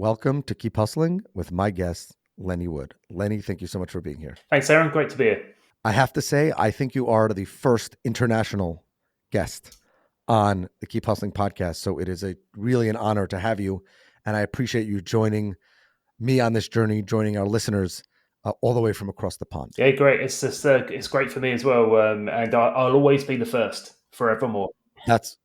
welcome to Keep Hustling with my guest, Lenny Wood. Lenny, thank you so much for being here. Thanks, Aaron. Great to be here. I have to say, I think you are the first international guest on the Keep Hustling podcast. So it is really an honor to have you. And I appreciate you joining me on this journey, joining our listeners all the way from across the pond. Yeah, great. It's great for me as well. And I'll always be the first forevermore. That's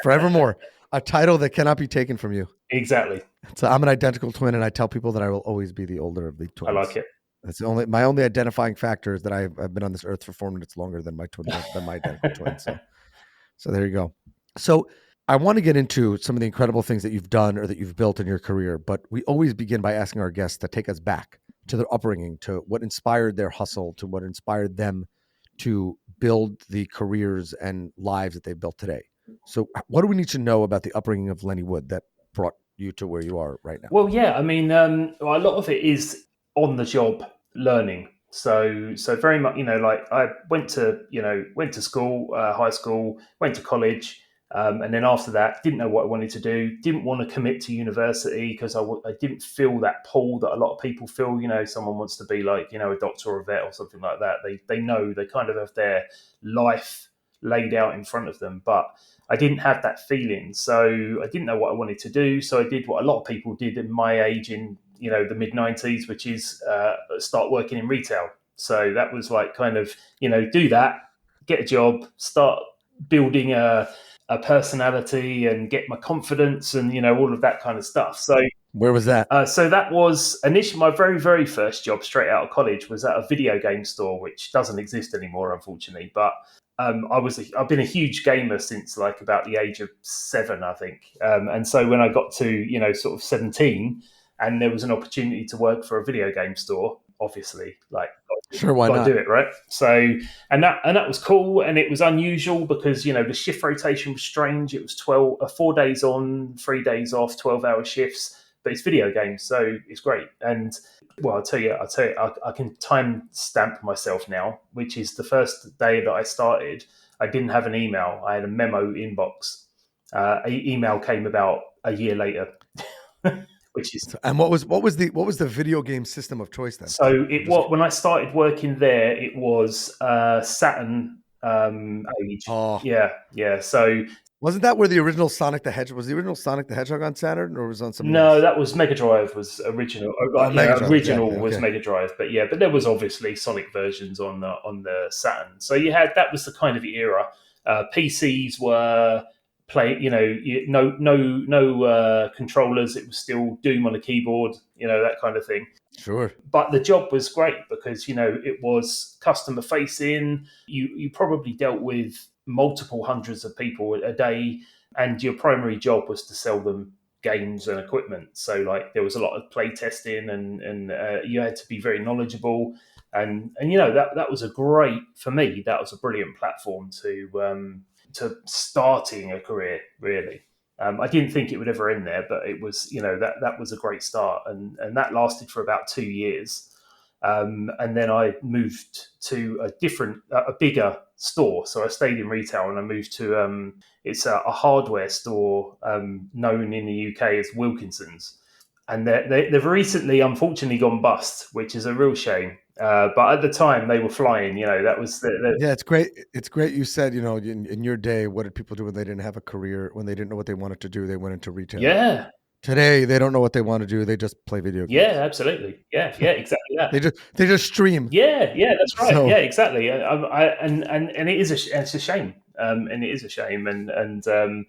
forevermore, a title that cannot be taken from you. Exactly. So I'm an identical twin, and I tell people that I will always be the older of the twins. I like it. That's my only identifying factor is that I've been on this earth for 4 minutes longer than my identical twin. So there you go. So I want to get into some of the incredible things that you've done or that you've built in your career, but we always begin by asking our guests to take us back to their upbringing, to what inspired their hustle, to what inspired them to build the careers and lives that they've built today. So what do we need to know about the upbringing of Lenny Wood that brought you to where you are right now? Well, yeah, I mean, a lot of it is on the job learning. So very much, like I went to school, high school, went to college. And then after that, didn't know what I wanted to do, didn't want to commit to university because I didn't feel that pull that a lot of people feel. Someone wants to be like, a doctor or a vet or something like that. They know, they kind of have their life laid out in front of them. But I didn't have that feeling. So I didn't know what I wanted to do. So I did what a lot of people did in my age in, the mid-90s, which is start working in retail. So that was like kind of, do that, get a job, start building a personality and get my confidence and, all of that kind of stuff. So where was that? So that was initially my very, very first job straight out of college was at a video game store, which doesn't exist anymore, unfortunately. But I've been a huge gamer since like about the age of 7, I think. And so when I got to, sort of 17 and there was an opportunity to work for a video game store, obviously, like, sure, why not? Do it, right? So, and that was cool, and it was unusual because the shift rotation was strange. It was 4 days on, 3 days off, 12-hour shifts, but it's video games, so it's great. And well, I'll tell you, I can time stamp myself now, which is the first day that I started. I didn't have an email; I had a memo inbox. Email came about a year later. Which is, and what was the video game system of choice then? So when I started working there, it was Saturn age. Oh, yeah. So wasn't that where the original Sonic the Hedgehog was? The original Sonic the Hedgehog on Saturn, or was it on something? No, else? That was Mega Drive. Was original. Was Mega Drive, but there was obviously Sonic versions on the Saturn. So that was the kind of era. PCs were no controllers. It was still Doom on a keyboard, that kind of thing. Sure. But the job was great because, it was customer facing. You probably dealt with multiple hundreds of people a day, and your primary job was to sell them games and equipment. So like there was a lot of play testing and you had to be very knowledgeable. And that was for me, that was a brilliant platform to starting a career, really. I didn't think it would ever end there, but it was, that was a great start. And that lasted for about 2 years. And then I moved to a bigger store. So I stayed in retail and I moved to, it's a hardware store known in the UK as Wilkinson's. And they've recently, unfortunately, gone bust, which is a real shame. But at the time, they were flying. That was yeah. It's great. It's great. You said, in your day, what did people do when they didn't have a career? When they didn't know what they wanted to do, they went into retail. Yeah. Today, they don't know what they want to do. They just play video games. Yeah, absolutely. Yeah, exactly that. they just stream. Yeah, that's right. So, yeah, exactly. And it is it's a shame. And it is a shame. And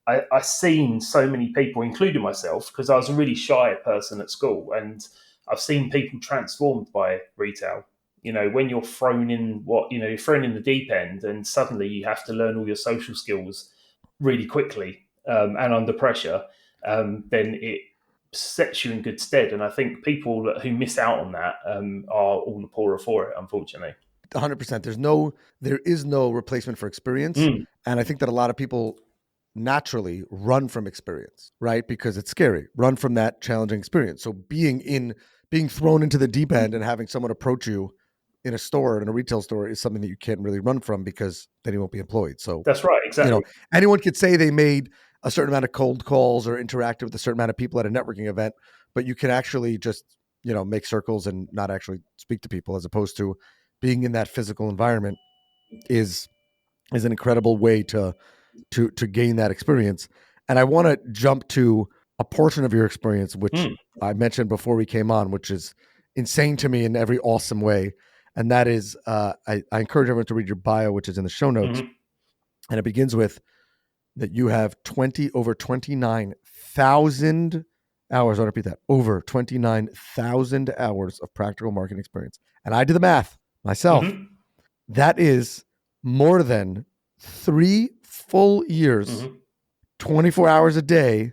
I've seen so many people, including myself, because I was a really shy person at school, and I've seen people transformed by retail. When you're thrown in you're thrown in the deep end, and suddenly you have to learn all your social skills really quickly and under pressure, then it sets you in good stead. And I think people who miss out on that are all the poorer for it, unfortunately. 100%. There is no replacement for experience. And I think that a lot of people naturally run from experience, right? Because it's scary. Run from that challenging experience. So being thrown into the deep end and having someone approach you in a store, in a retail store, is something that you can't really run from, because then you won't be employed. So that's right. Exactly. Anyone could say they made a certain amount of cold calls or interacted with a certain amount of people at a networking event, but you can actually just, make circles and not actually speak to people, as opposed to being in that physical environment is an incredible way to gain that experience. And I want to jump to a portion of your experience, which I mentioned before we came on, which is insane to me in every awesome way. And that is, I encourage everyone to read your bio, which is in the show notes. And it begins with that you have over 29,000 hours. I'll repeat that, over 29,000 hours of practical marketing experience. And I did the math myself. That is more than 3 full years, 24 hours a day,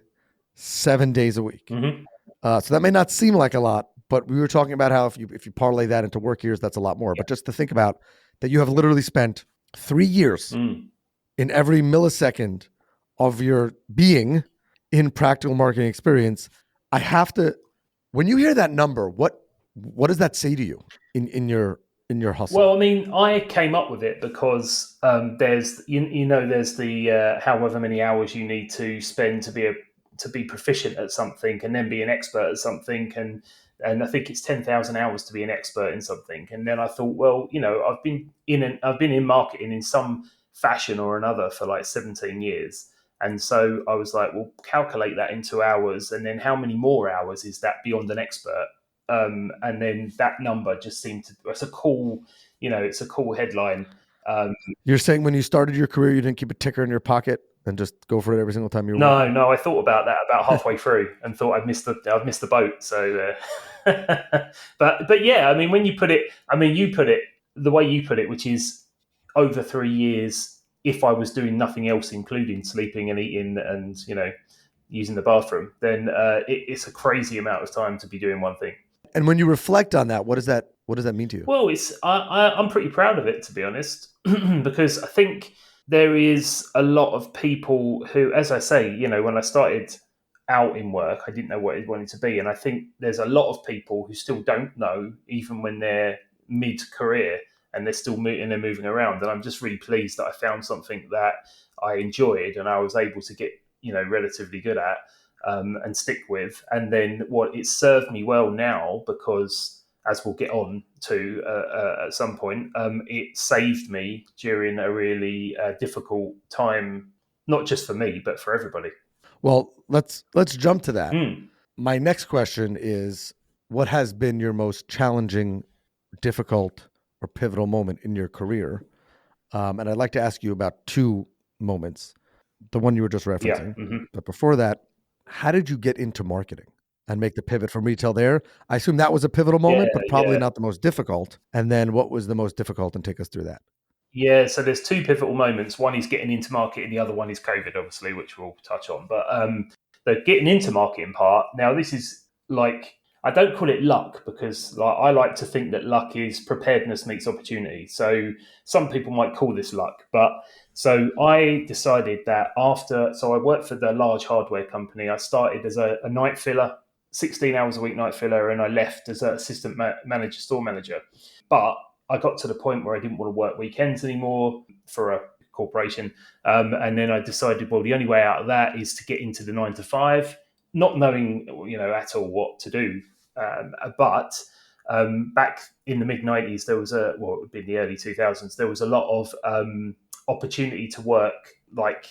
7 days a week. So that may not seem like a lot, but we were talking about how if you parlay that into work years, that's a lot more. But just to think about that, you have literally spent 3 years in every millisecond of your being in practical marketing experience. I have to, when you hear that number, what does that say to you in your hustle? Well, I mean, I came up with it because there's there's the however many hours you need to spend to be proficient at something, and then be an expert at something, and I think it's 10,000 hours to be an expert in something. And then I thought, well, I've been in marketing in some fashion or another for like 17 years. And so I was like, well, calculate that into hours, and then how many more hours is that beyond an expert? And then that number just seemed to, it's a cool headline. You're saying when you started your career, you didn't keep a ticker in your pocket and just go for it every single time you were working? No, I thought about that about halfway through and thought I'd missed the boat. So, but yeah, I mean, when you put it, you put it the way you put it, which is over 3 years. If I was doing nothing else, including sleeping and eating and using the bathroom, then it's a crazy amount of time to be doing one thing. And when you reflect on that, what does that mean to you? Well, I'm pretty proud of it, to be honest, because I think there is a lot of people who, as I say, when I started out in work, I didn't know what it wanted to be. And I think there's a lot of people who still don't know, even when they're mid-career and they're still moving around. And I'm just really pleased that I found something that I enjoyed and I was able to get, relatively good at and stick with. And then what it served me well now, because as we'll get on to at some point, it saved me during a really difficult time, not just for me, but for everybody. Well, let's jump to that. My next question is, what has been your most challenging, difficult, or pivotal moment in your career? And I'd like to ask you about 2 moments, the one you were just referencing. Yeah. But before that, how did you get into marketing and make the pivot from retail there? I assume that was a pivotal moment, but probably not the most difficult. And then what was the most difficult, and take us through that? Yeah, so there's 2 pivotal moments. One is getting into marketing, the other one is COVID, obviously, which we'll touch on. But the getting into marketing part, now this is like, I don't call it luck, because I like to think that luck is preparedness meets opportunity. So some people might call this luck, but so I decided that so I worked for the large hardware company. I started as a night filler, 16 hours a week night filler, and I left as an assistant manager, store manager. But I got to the point where I didn't want to work weekends anymore for a corporation. And then I decided, well, the only way out of that is to get into the 9 to 5, not knowing, at all what to do. But back in the mid 90s, there was it would be in the early 2000s, there was a lot of opportunity to work like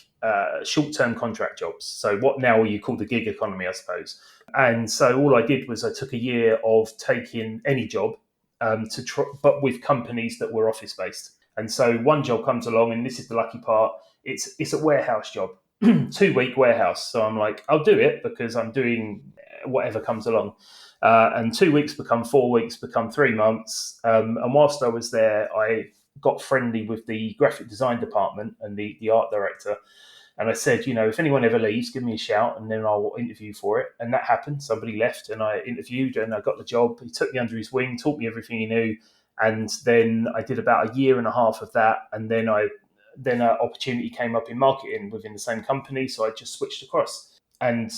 short-term contract jobs. So what now you call the gig economy, I suppose. And so all I did was I took a year of taking any job, but with companies that were office based. And so one job comes along, and this is the lucky part. It's a warehouse job, 2-week warehouse. So I'm like, I'll do it because I'm doing whatever comes along. And 2 weeks become 4 weeks, become 3 months. And whilst I was there, I got friendly with the graphic design department and the art director. And I said, if anyone ever leaves, give me a shout and then I'll interview for it. And that happened. Somebody left and I interviewed and I got the job. He took me under his wing, taught me everything he knew. And then I did about a year and a half of that. And then an opportunity came up in marketing within the same company. So I just switched across. And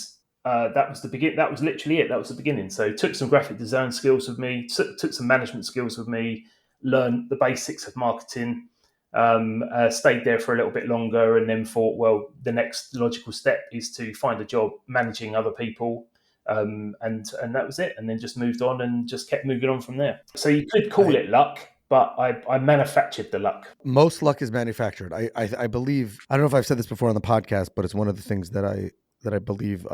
that was the beginning. That was literally it. That was the beginning. So took some graphic design skills with me, took some management skills with me, learned the basics of marketing. Stayed there for a little bit longer, and then thought, well, the next logical step is to find a job managing other people. And that was it. And then just moved on and just kept moving on from there. So you could call it luck, but I manufactured the luck. Most luck is manufactured. I believe, I don't know if I've said this before on the podcast, but it's one of the things that I believe.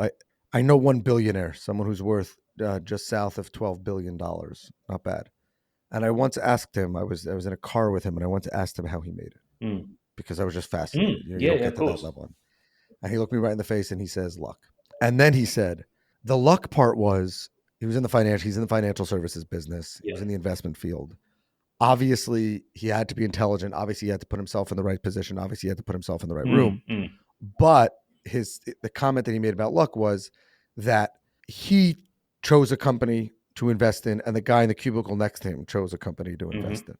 I know one billionaire, someone who's worth just south of $12 billion. Not bad. And I once asked him, I was in a car with him, and I once asked him how he made it because I was just fascinated. You don't get to that level. And he looked me right in the face and he says, luck. And then he said, the luck part was he's in the financial services business. He was in the investment field. Obviously, he had to be intelligent. Obviously, he had to put himself in the right position. Obviously, he had to put himself in the right room. But the comment that he made about luck was that he chose a company to invest in, and the guy in the cubicle next to him chose a company to invest in.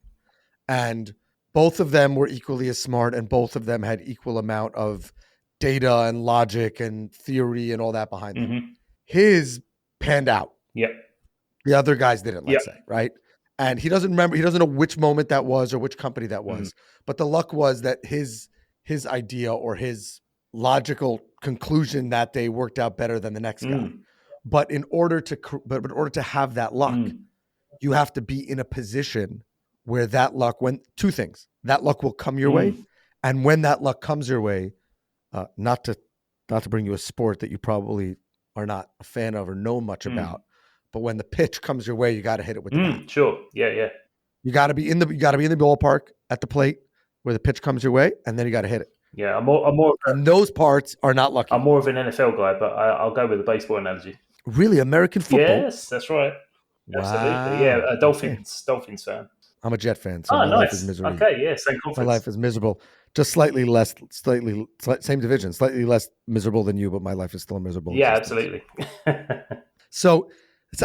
And both of them were equally as smart, and both of them had equal amount of data and logic and theory and all that behind them. His panned out. Yep. The other guys didn't, let's say, right? And he doesn't remember, he doesn't know which moment that was or which company that was. But the luck was that his idea or his logical conclusion that day worked out better than the next guy. But in order to have that luck, you have to be in a position where that luck, two things, that luck will come your way. And when that luck comes your way, not to bring you a sport that you probably are not a fan of or know much about, but when the pitch comes your way, you got to hit it with the bat. Sure. Yeah. You got to be in the ballpark at the plate where the pitch comes your way, and then you got to hit it. Yeah, I'm more. And those parts are not lucky. I'm more of an NFL guy, but I'll go with the baseball analogy. Really, American football? Yes, that's right. Wow. Absolutely. Yeah, Dolphins fan. I'm a Jet fan, so my life is miserable. Okay, yeah, same conference. My life is miserable. Just same division, slightly less miserable than you, but my life is still miserable. Yeah, absolutely. So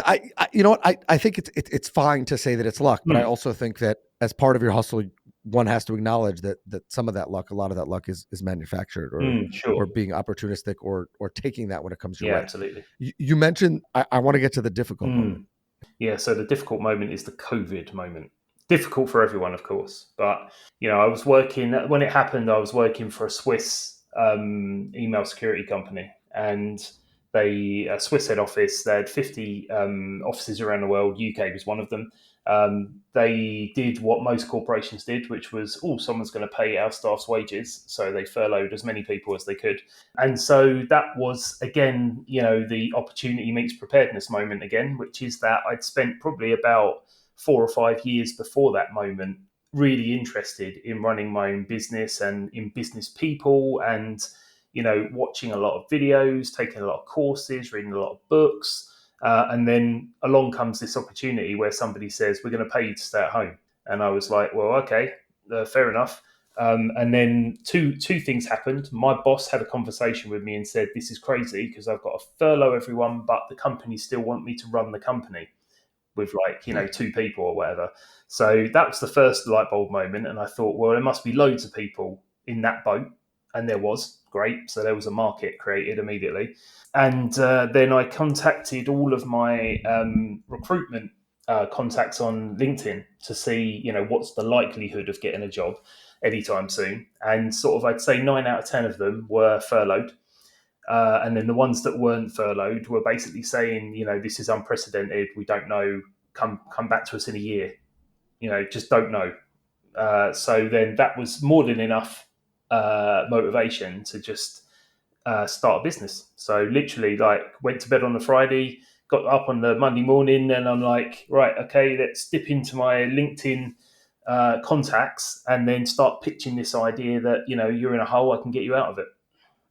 I you know what? I think it's fine to say that it's luck, but I also think that as part of your hustle, one has to acknowledge that some of that luck, a lot of that luck is manufactured or being opportunistic or taking that when it comes your way. Absolutely. You mentioned, I want to get to the difficult moment. Yeah, so the difficult moment is the COVID moment. Difficult for everyone, of course. But, I was working, when it happened, I was working for a Swiss email security company. And a Swiss head office, they had 50 offices around the world. UK was one of them. They did what most corporations did, which was, someone's going to pay our staff's wages. So they furloughed as many people as they could. And so that was, again, the opportunity meets preparedness moment again, which is that I'd spent probably about 4 or 5 years before that moment really interested in running my own business and in business people and, watching a lot of videos, taking a lot of courses, reading a lot of books. And then along comes this opportunity where somebody says, we're going to pay you to stay at home. And I was like, well, okay, fair enough. And then two things happened. My boss had a conversation with me and said, this is crazy because I've got to furlough everyone, but the company still want me to run the company with 2 people or whatever. So that was the first light bulb moment. And I thought, well, there must be loads of people in that boat. And there was. Great. So there was a market created immediately. And then I contacted all of my recruitment contacts on LinkedIn to see, what's the likelihood of getting a job anytime soon. And sort of, I'd say 9 out of 10 of them were furloughed. And then the ones that weren't furloughed were basically saying, this is unprecedented. We don't know. Come back to us in a year. Just don't know. So then that was more than enough motivation to just start a business. So literally went to bed on the Friday, got up on the Monday morning, and I'm like, right, okay, let's dip into my LinkedIn contacts and then start pitching this idea that, you're in a hole, I can get you out of it.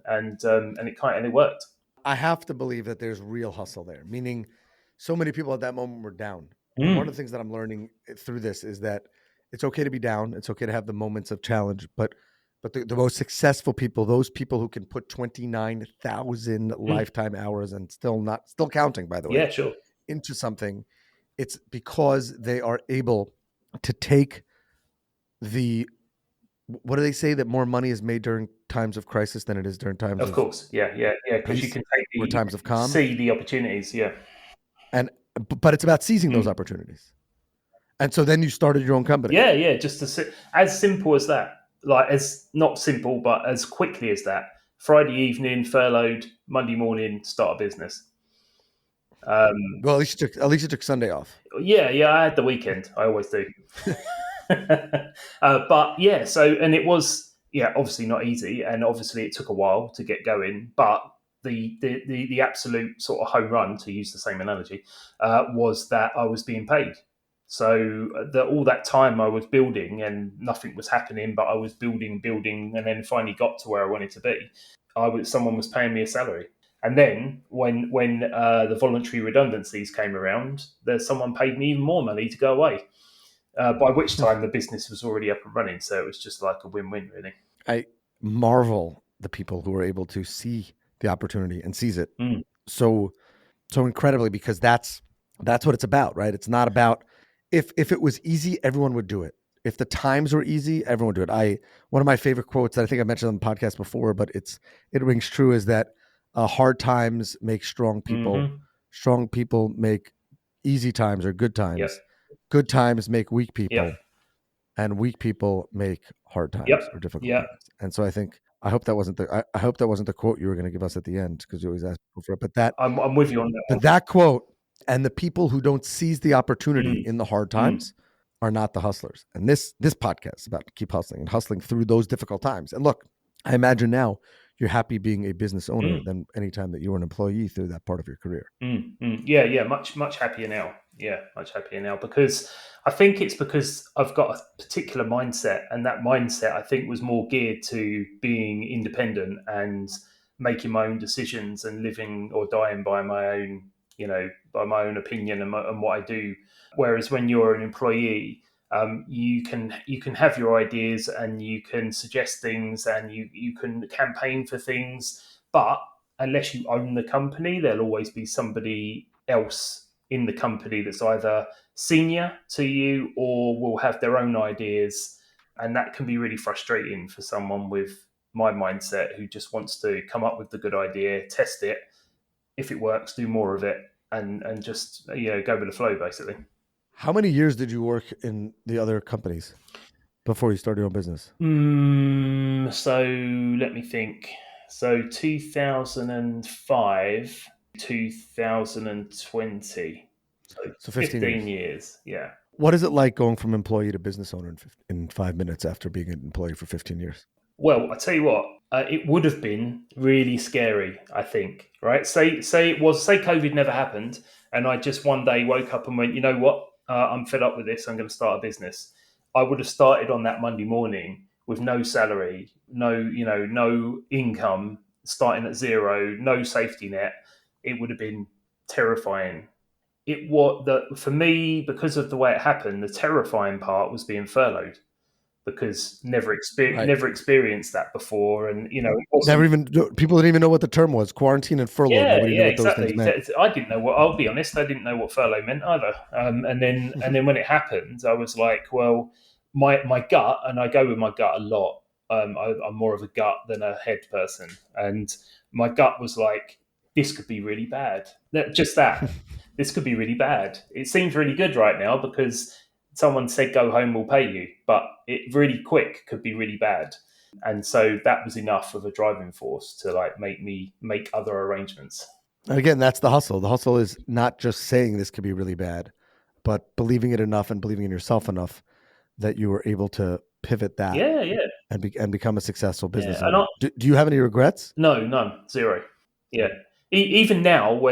And it worked. I have to believe that there's real hustle there, meaning so many people at that moment were down. And one of the things that I'm learning through this is that it's okay to be down. It's okay to have the moments of challenge, but the most successful people, those people who can put 29,000 lifetime hours and still counting, by the way, into something, it's because they are able to take what do they say, that more money is made during times of crisis than it is during times of course. Yeah. Because you can take times of calm, see the opportunities. Yeah. But it's about seizing those opportunities. And so then you started your own company. Yeah, just as simple as that. Like, as not simple, but as quickly as that. Friday evening, furloughed. Monday morning, start a business. Well, at least you took Sunday off. Yeah, I had the weekend. I always do. But yeah, and it was, obviously not easy, and obviously it took a while to get going. But the absolute sort of home run, to use the same analogy, was that I was being paid. So all that time I was building and nothing was happening, but I was building, and then finally got to where I wanted to be. Someone was paying me a salary. And then when the voluntary redundancies came around, someone paid me even more money to go away. By which time the business was already up and running, so it was just like a win-win, really. I marvel the people who are able to see the opportunity and seize it so incredibly, because that's what it's about, right? It's not about if it was easy, everyone would do it. If the times were easy, everyone would do it. One of my favorite quotes that I think I mentioned on the podcast before, but it rings true, is that hard times make strong people. Mm-hmm. Strong people make easy times or good times. Yep. Good times make weak people. Yep. And weak people make hard times or difficult times. And so I hope that wasn't the quote you were going to give us at the end, because you always ask people for it. But that I'm with you on that. But that quote, and the people who don't seize the opportunity in the hard times are not the hustlers. And this podcast is about to keep hustling and hustling through those difficult times. And look, I imagine now you're happy being a business owner than any time that you were an employee through that part of your career. Yeah, much happier now. Yeah, much happier now, because I think it's because I've got a particular mindset, and that mindset I think was more geared to being independent and making my own decisions and living or dying by my own, by my own opinion and what I do. Whereas when you're an employee, you can have your ideas and you can suggest things and you can campaign for things, but unless you own the company, there'll always be somebody else in the company that's either senior to you or will have their own ideas, and that can be really frustrating for someone with my mindset who just wants to come up with the good idea, test it, if it works, do more of it, and just go with the flow, basically. How many years did you work in the other companies before you started your own business? So let me think. So 2005, 2020. So 15 years. Yeah. What is it like going from employee to business owner in 5 minutes after being an employee for 15 years? Well, I tell you what, it would have been really scary, I think, right? Say COVID never happened, and I just one day woke up and went, you know what, I'm fed up with this, I'm going to start a business. I would have started on that Monday morning with no salary, no income, starting at zero, no safety net. It would have been terrifying. For me, because of the way it happened, the terrifying part was being furloughed, because never experienced that before, and people didn't even know what the term was. Quarantine and furlough. Nobody knew what exactly. Those things meant. I didn't know what. I'll be honest, I didn't know what furlough meant either. And then when it happened, I was like, well, my gut, and I go with my gut a lot. I'm more of a gut than a head person, and my gut was like, this could be really bad. Just that. This could be really bad. It seems really good right now because someone said go home, we'll pay you, but it really quick could be really bad. And so that was enough of a driving force to make me make other arrangements. And again, that's the hustle. The hustle is not just saying this could be really bad, but believing it enough and believing in yourself enough that you were able to pivot that and become a successful business owner. Do you have any regrets? No, none, zero. Yeah. Even now,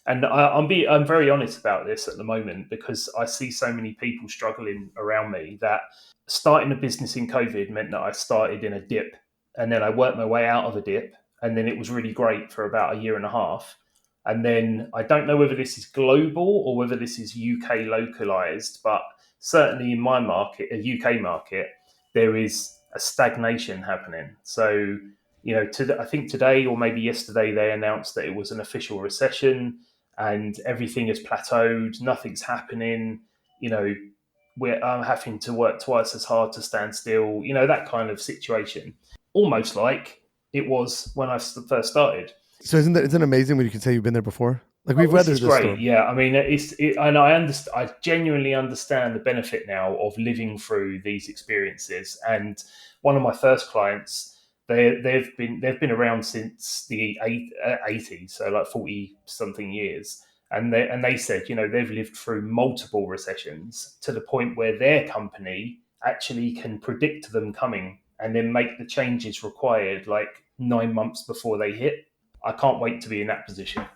I'm very honest about this at the moment, because I see so many people struggling around me, that starting a business in COVID meant that I started in a dip, and then I worked my way out of a dip, and then it was really great for about a year and a half. And then I don't know whether this is global or whether this is UK localized, but certainly in my market, a UK market, there is a stagnation happening. So I think today or maybe yesterday they announced that it was an official recession and everything has plateaued. Nothing's happening. I'm having to work twice as hard to stand still. That kind of situation, almost like it was when I first started. So isn't it amazing when you can say you've been there before? Like, we've This weathered is this great. storm. Yeah, I mean, and I genuinely understand the benefit now of living through these experiences. And one of my first clients, they've been around since the 80s, so like 40 something years. And they said, they've lived through multiple recessions to the point where their company actually can predict them coming and then make the changes required like 9 months before they hit. I can't wait to be in that position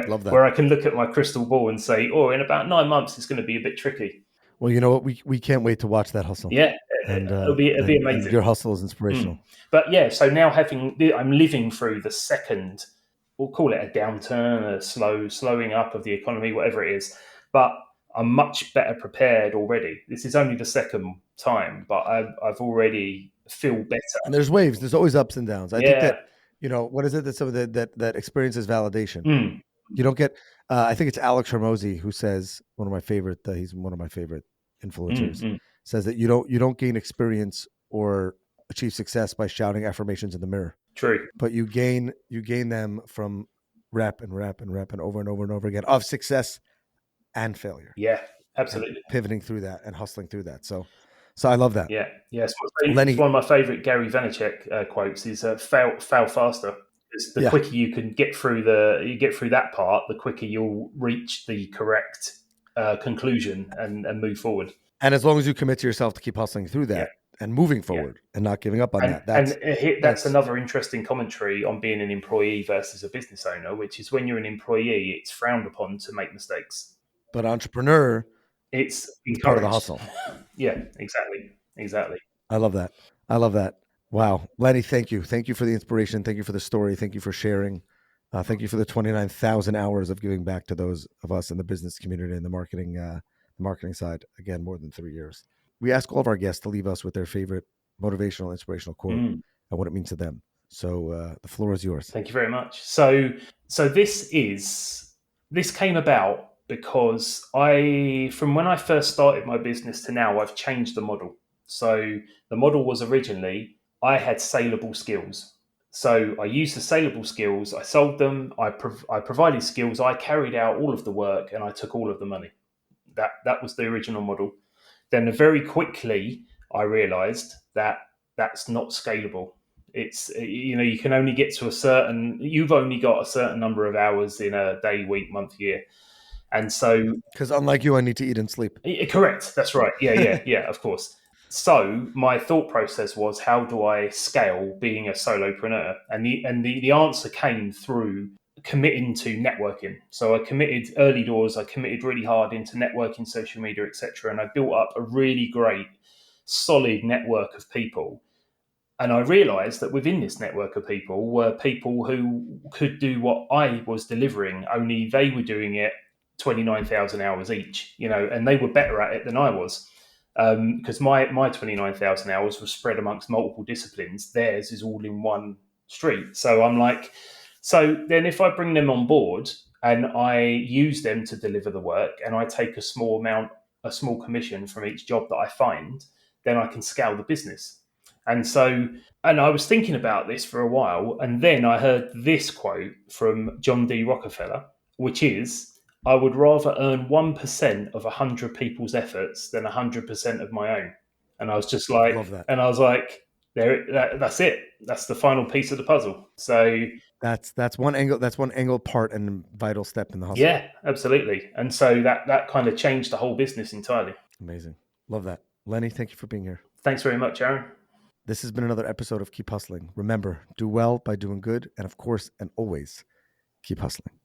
Love that. where I can look at my crystal ball and say, oh, in about 9 months, it's going to be a bit tricky. Well, you know what? We can't wait to watch that hustle. Yeah, And it'll be and amazing. your hustle is inspirational. But yeah, so now I'm living through the second, we'll call it a downturn, a slowing up of the economy, whatever it is. But I'm much better prepared already. This is only the second time, but I've already feel better. And there's waves. There's always ups and downs. I think Yeah. that, what is it that some of that experiences validation. Mm, You don't get. I think it's Alex Hormozy who says, one of my favorite. He's one of my favorite influencers. Says that you don't gain experience or achieve success by shouting affirmations in the mirror, true. but you gain them from rep and over and over and over again of success and failure, Yeah, and absolutely. pivoting through that and hustling through that. So I love that. Yeah, yeah. It's Lenny. one of my favourite Gary Vaynerchuk quotes is fail faster. Because the Yeah. quicker you can get through that part, the quicker you'll reach the correct conclusion and move forward. And as long as you commit to yourself to keep hustling through that and moving forward and not giving up on that, that's another interesting commentary on being an employee versus a business owner, which is when you're an employee, it's frowned upon to make mistakes. But entrepreneur, It's part of the encouraged. hustle. Yeah, exactly. I love that. Wow. Lenny, thank you. Thank you for the inspiration. Thank you for the story. Thank you for sharing. Thank you for the 29,000 hours of giving back to those of us in the business community and the marketing side. Again, more than 3 years. We ask all of our guests to leave us with their favorite motivational, inspirational quote and what it means to them. So the floor is yours. Thank you very much. So this came about because from when I first started my business to now, I've changed the model. So the model was originally I had saleable skills. So I used the saleable skills, I sold them, I provided skills, I carried out all of the work, and I took all of the money. That was the original model. Then very quickly I realized that that's not scalable. It's, you can only get to you've only got a certain number of hours in a day, week, month, year. And so, because unlike you, I need to eat and sleep. Correct. That's right. Yeah, of course. So my thought process was, how do I scale being a solopreneur? And the answer came through committing to networking. So I committed early doors. I committed really hard into networking, social media, etc. And I built up a really great, solid network of people. And I realized that within this network of people were people who could do what I was delivering, only they were doing it 29,000 hours each, and they were better at it than I was. Because my 29,000 hours was spread amongst multiple disciplines. Theirs is all in one street. So I'm like, so then if I bring them on board and I use them to deliver the work and I take a small commission from each job that I find, then I can scale the business. And I was thinking about this for a while, and then I heard this quote from John D. Rockefeller, which is, I would rather earn 1% of 100 people's efforts than 100% of my own. And I was just like, Love that. And I was like, that's it. That's the final piece of the puzzle. So that's one angle. That's one angle part and vital step in the hustle. Yeah, absolutely. And so that kind of changed the whole business entirely. Amazing. Love that. Lenny, thank you for being here. Thanks very much, Aaron. This has been another episode of Keep Hustling. Remember, do well by doing good, and of course, and always, keep hustling.